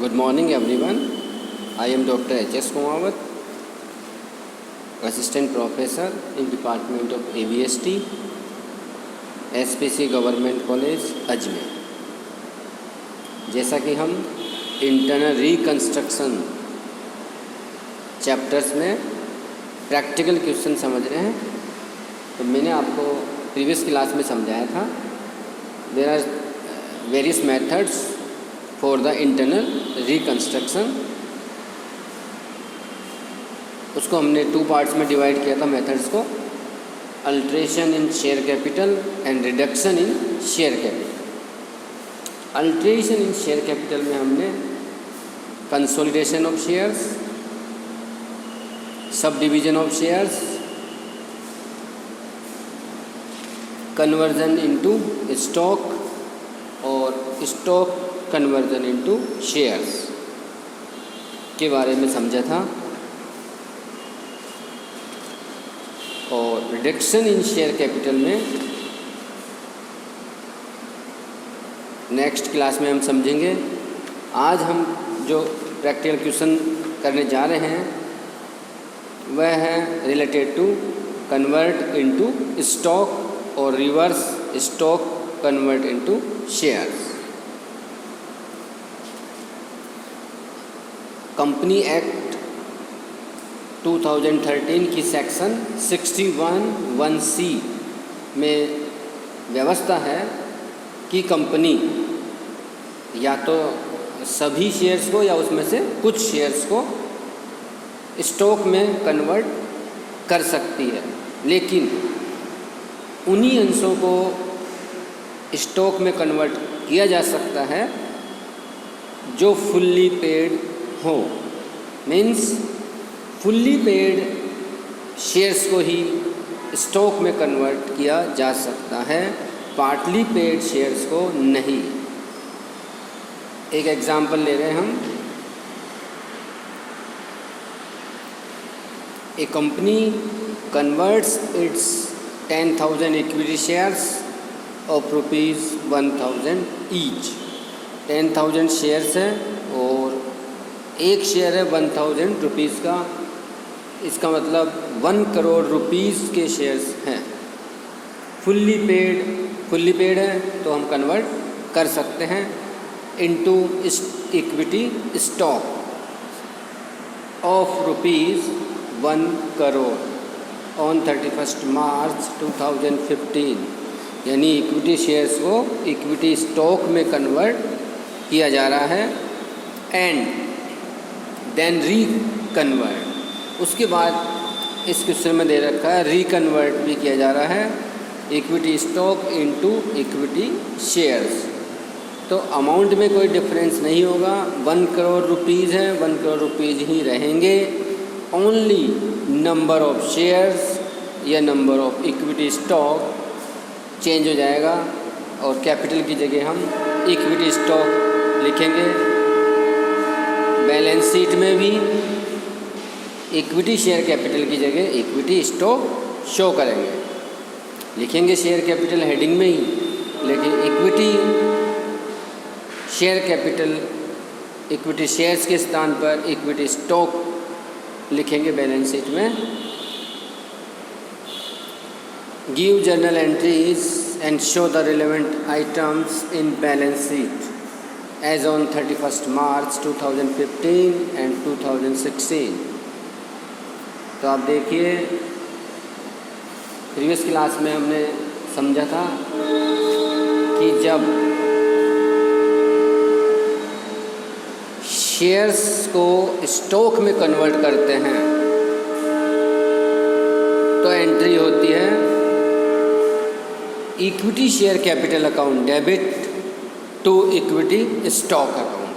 Good morning everyone. I am Dr. H.S. Kumawat, Assistant Professor in Department of ABST, SPC Government College, Ajmer. जैसा कि हम internal reconstruction chapters में practical question समझ रहे हैं, तो मैंने आपको प्रीवियस क्लास में समझाया था there are various methods for the internal reconstruction. उसको हमने 2 पार्ट्स में डिवाइड किया था मेथड्स को, alteration in share capital and reduction in share capital. Alteration in share capital में हमने consolidation of shares, sub division of shares, conversion into stock और stock conversion into shares के बारे में समझा था। और रिडक्शन इन शेयर कैपिटल में नेक्स्ट क्लास में हम समझेंगे। आज हम जो प्रैक्टिकल क्वेश्चन करने जा रहे हैं वह है related to convert into stock और reverse stock convert into shares. Company act 2013 की सेक्शन 61(1)(c) में व्यवस्था है कि कंपनी या तो सभी शेयर्स को या उसमें से कुछ शेयर्स को स्टॉक में कन्वर्ट कर सकती है, लेकिन उन्हीं अंशों को स्टॉक में कन्वर्ट किया जा सकता है जो फुल्ली पेड हो। मीन्स फुल्ली पेड शेयर्स को ही स्टॉक में कन्वर्ट किया जा सकता है, पार्टली पेड शेयर्स को नहीं। एक एग्जांपल ले रहे हैं हम। A company converts its 10,000 equity shares of ₹1,000 each. 10,000 shares है और एक शेयर है 1,000 रुपीज़ का। इसका मतलब 1 करोड़ रुपीज़ के शेयर्स हैं। फुल्ली पेड है तो हम कन्वर्ट कर सकते हैं into equity stock of ₹1 crore on 31 मार्च 2015। यानी इक्विटी शेयर्स को इक्विटी स्टॉक में कन्वर्ट किया जा रहा है एंड देन रिकन्वर्ट। उसके बाद इस क्वेश्चन में दे रखा है रिकन्वर्ट भी किया जा रहा है equity stock into equity shares. तो अमाउंट में कोई डिफरेंस नहीं होगा। 1 करोड़ रुपीज़ है, 1 करोड़ रुपीज़ ही रहेंगे। ओनली नंबर ऑफ शेयर्स या number of equity stock change हो जाएगा और कैपिटल की जगह हम इक्विटी स्टॉक लिखेंगे। बैलेंस शीट में भी इक्विटी शेयर कैपिटल की जगह इक्विटी स्टॉक शो करेंगे। लिखेंगे शेयर कैपिटल हेडिंग में ही, लेकिन equity share capital equity shares के स्थान पर इक्विटी स्टॉक लिखेंगे बैलेंस शीट में। Give journal entries and show the relevant items in balance sheet as on 31st March 2015 and 2016। तो आप देखिए प्रीवियस क्लास में हमने समझा था कि जब शेयर्स को स्टॉक में कन्वर्ट करते हैं तो एंट्री होती है equity share capital account debit to equity stock account.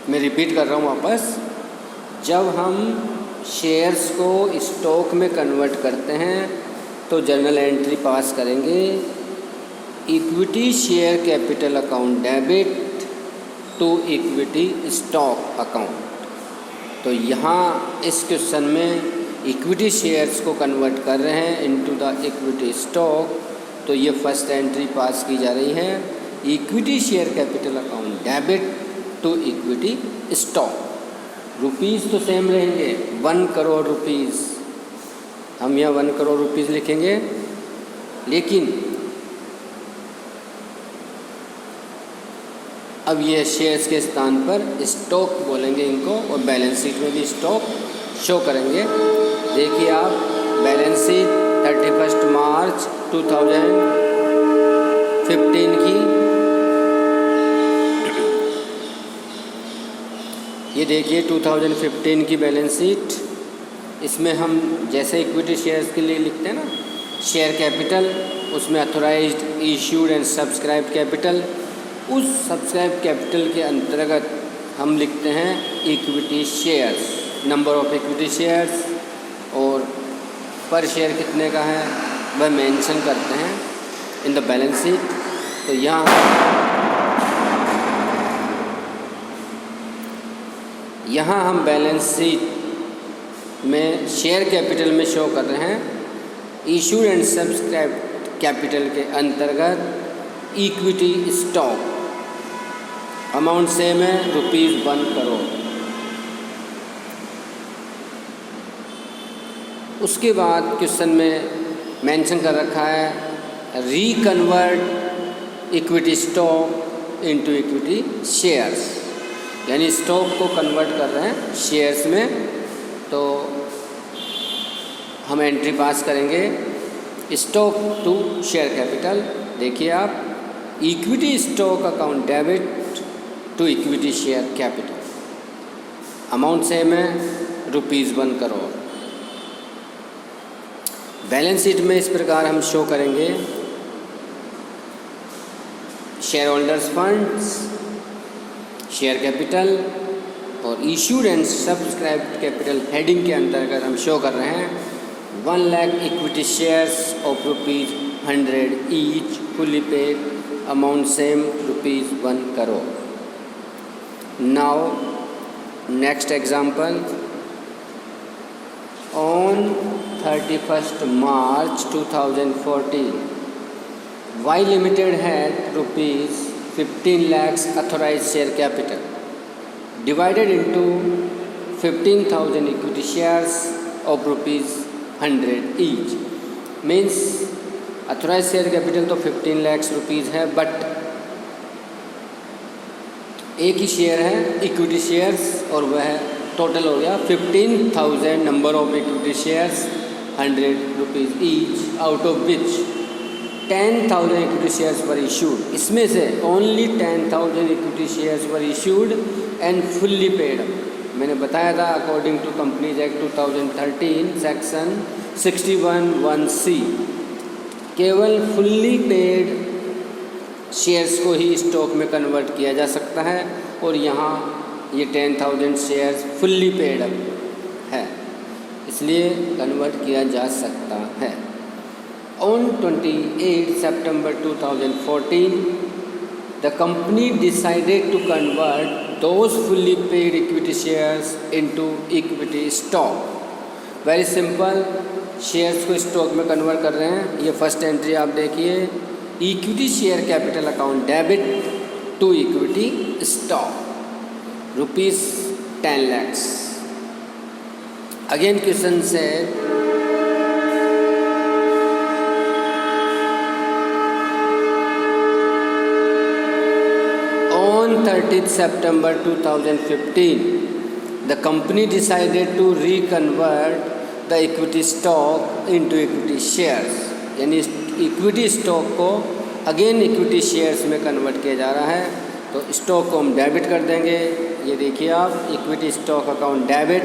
मैं रिपीट कर रहा हूँ वापस। जब हम शेयर्स को स्टॉक में कन्वर्ट करते हैं तो जर्नल एंट्री पास करेंगे equity share capital account debit to equity stock account. तो यहाँ इस क्वेश्चन में इक्विटी शेयर्स को कन्वर्ट कर रहे हैं इनटू द इक्विटी स्टॉक, तो ये फर्स्ट एंट्री पास की जा रही है equity share capital account debit to equity stock. Rupees तो सेम रहेंगे, 1 करोड़ रुपीज़, हम यहाँ 1 करोड़ रुपीज़ लिखेंगे, लेकिन अब ये शेयर्स के स्थान पर स्टॉक बोलेंगे इनको, और बैलेंस शीट में भी स्टॉक शो करेंगे। देखिए आप बैलेंस शीट 31 मार्च 2015 की, ये देखिए 2015 की बैलेंस शीट। इसमें हम जैसे इक्विटी शेयर्स के लिए लिखते हैं ना, शेयर कैपिटल, उसमें authorised, issued and subscribed capital, उस सब्सक्राइब कैपिटल के अंतर्गत हम लिखते हैं equity shares, number of equity shares और पर शेयर कितने का है वह मेंशन करते हैं इन द बैलेंस शीट। तो यहाँ हम बैलेंस शीट में शेयर कैपिटल में शो कर रहे हैं इशूड एंड सब्सक्राइब कैपिटल के अंतर्गत इक्विटी स्टॉक, अमाउंट सेम है ₹1 करोड़। उसके बाद क्वेश्चन में मेंशन कर रखा है reconvert equity stock into equity shares, यानी स्टॉक को कन्वर्ट कर रहे हैं शेयर्स में। तो हम एंट्री पास करेंगे स्टॉक टू शेयर कैपिटल। देखिए आप, equity stock account debit to equity share capital, amount same है ₹1 करोड़। बैलेंस शीट में इस प्रकार हम शो करेंगे share holders funds, share capital और issued and subscribed capital heading के अंतर्गत हम शो कर रहे हैं 1 lakh equity shares of ₹100 each, fully paid, amount same ₹1 crore. Now next example, on 31st March 2014, Y Limited had ₹15 lakhs authorized share capital divided into 15,000 equity shares of ₹100 each। Means authorized share capital तो 15 lakhs rupees है, but एक ही share है equity shares, और वह total हो गया 15,000 number of equity shares, ₹100 each, out of which 10,000 equity shares were issued. इसमें से only 10,000 equity shares were issued and fully paid. मैंने बताया था according to companies act 2013 section 61(1)(c) केवल फुल्ली पेड शेयर्स को ही स्टॉक में कन्वर्ट किया जा सकता है, और यहाँ ये 10,000 शेयर्स फुल्ली पेड है, इसलिए कन्वर्ट किया जा सकता है। On 28 September 2014 the company decided to convert those fully paid equity shares into equity stock. Very simple, shares को स्टॉक में कन्वर्ट कर रहे हैं। ये फर्स्ट एंट्री आप देखिए, equity share capital account debit to equity stock ₹10 lakhs। Again question से on 30th September 2015 the company decided to reconvert the equity stock into equity shares, यानी इक्विटी स्टॉक को अगेन इक्विटी शेयर्स में convert किया जा रहा है। तो stock को हम डेबिट कर देंगे। ये देखिए आप, equity stock account debit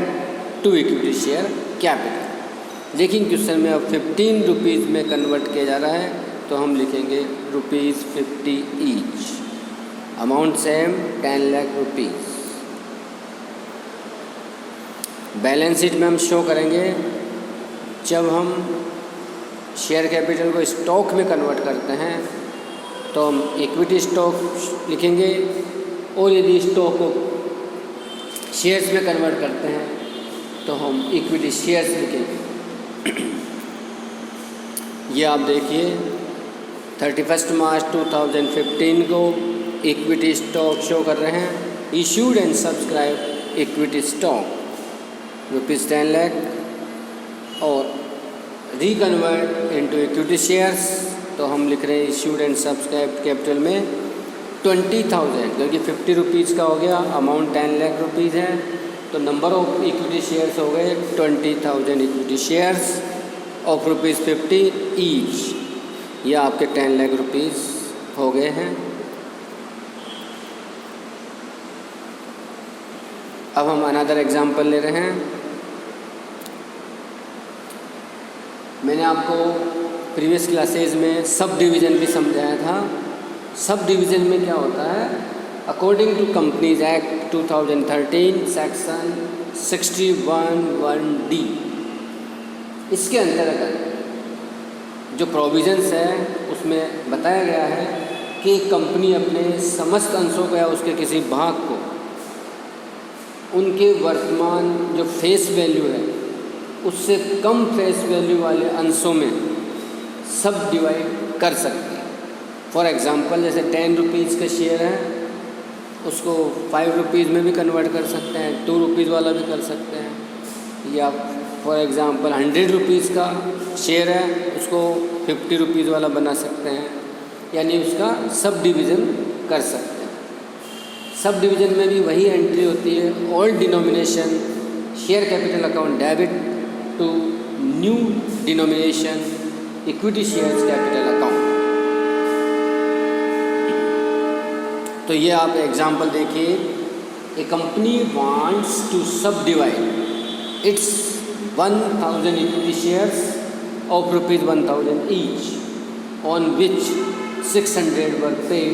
to equity share capital. लेकिन क्वेश्चन में अब ₹15 में कन्वर्ट किया जा रहा है, तो हम लिखेंगे ₹50 each, amount same 10 lakh rupees. Balance sheet में हम शो करेंगे जब हम शेयर कैपिटल को स्टॉक में कन्वर्ट करते हैं तो हम इक्विटी स्टॉक लिखेंगे, और यदि स्टॉक को शेयर्स में कन्वर्ट करते हैं तो हम इक्विटी शेयर्स लिखेंगे। ये आप देखिए 31 मार्च 2015 को इक्विटी स्टॉक शो कर रहे हैं। Issued and subscribe equity stock ₹10 lakh और रिकन्वर्ट इनटू इक्विटी शेयर्स, तो हम लिख रहे हैं इशूड एंड सब्सक्राइब कैपिटल में 20,000, क्योंकि 50 रुपीज़ का हो गया, अमाउंट 10 लाख रुपीज़ है, तो नंबर ऑफ इक्विटी शेयर्स हो गए 20,000 इक्विटी शेयर्स ऑफ ₹50 ईच। यह आपके 10 लाख रुपीज़ हो गए हैं। अब हम अनदर एग्जांपल ले रहे हैं। मैंने आपको प्रीवियस क्लासेस में सब डिवीज़न भी समझाया था। सब डिवीज़न में क्या होता है, according to companies act 2013 section 61(1)D, इसके अंतर्गत जो प्रोविज़न्स है उसमें बताया गया है कि कंपनी अपने समस्त अंशों को या उसके किसी भाग को उनके वर्तमान जो फेस वैल्यू है उससे कम फेस वैल्यू वाले अंशों में सब डिवाइड कर सकती है। फॉर एग्ज़ाम्पल जैसे 10 रुपीज़ का शेयर है, उसको 5 रुपीज़ में भी कन्वर्ट कर सकते हैं, 2 रुपीज़ वाला भी कर सकते हैं, या फॉर एग्ज़ाम्पल 100 रुपीज़ का शेयर है, उसको 50 रुपीज़ वाला बना सकते हैं, यानी उसका सब डिवीज़न कर सकते हैं। सब डिवीज़न में भी वही एंट्री होती है, old denomination share capital account debit to new denomination equity shares capital account. तो ये आप एग्जांपल देखिए, a company wants to subdivide its 1,000 equity shares of ₹1,000 each on which 600 were paid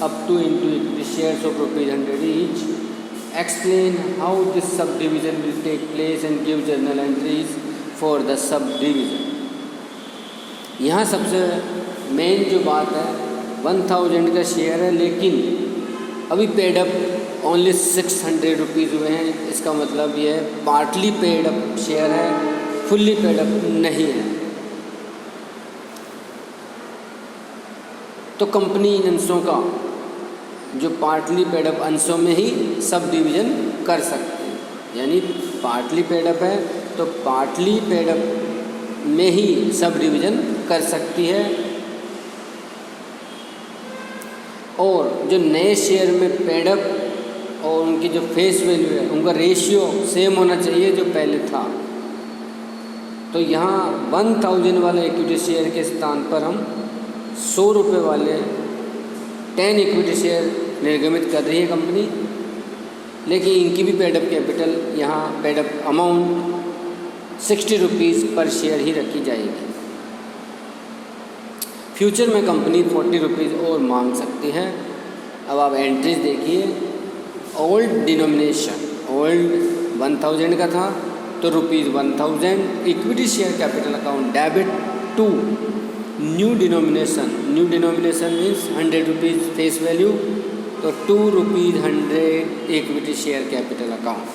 up to into equity shares of ₹100 each. Explain how this subdivision will take place and give journal entries for the subdivision. यहाँ सबसे main जो बात है, 1,000 का share है लेकिन अभी paid up only 600 rupees हुए हैं। इसका मतलब ये है पार्टली पेड अप शेयर है, फुल्ली पेड अप नहीं है। तो कंपनी इन अंशों का जो पार्टली पेड अप अंशों में ही सब डिवीज़न कर सकते हैं, यानी पार्टली पेड अप है तो पार्टली पेड अप में ही सब डिवीज़न कर सकती है। और जो नए शेयर में पेड अप और उनकी जो फेस वैल्यू है उनका रेशियो सेम होना चाहिए जो पहले था। तो यहाँ 1,000 वाले इक्विटी शेयर के स्थान पर हम 100 रुपये वाले 10 इक्विटी शेयर निर्गमित कर रही है कंपनी, लेकिन इनकी भी पेड अप कैपिटल यहाँ पेड अप अमाउंट 60 रुपीज़ पर शेयर ही रखी जाएगी। फ्यूचर में कंपनी 40 रुपीज़ और मांग सकती है। अब आप एंट्रीज देखिए, ओल्ड डिनोमिनेशन, ओल्ड 1,000 का था तो ₹1,000 equity share capital account debit to new denomination, new denomination means 100 rupees face value, तो ₹200 इक्विटी शेयर कैपिटल अकाउंट।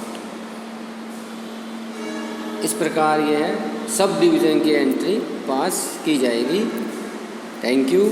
इस प्रकार यह है सब डिवीज़न की एंट्री पास की जाएगी। Thank you.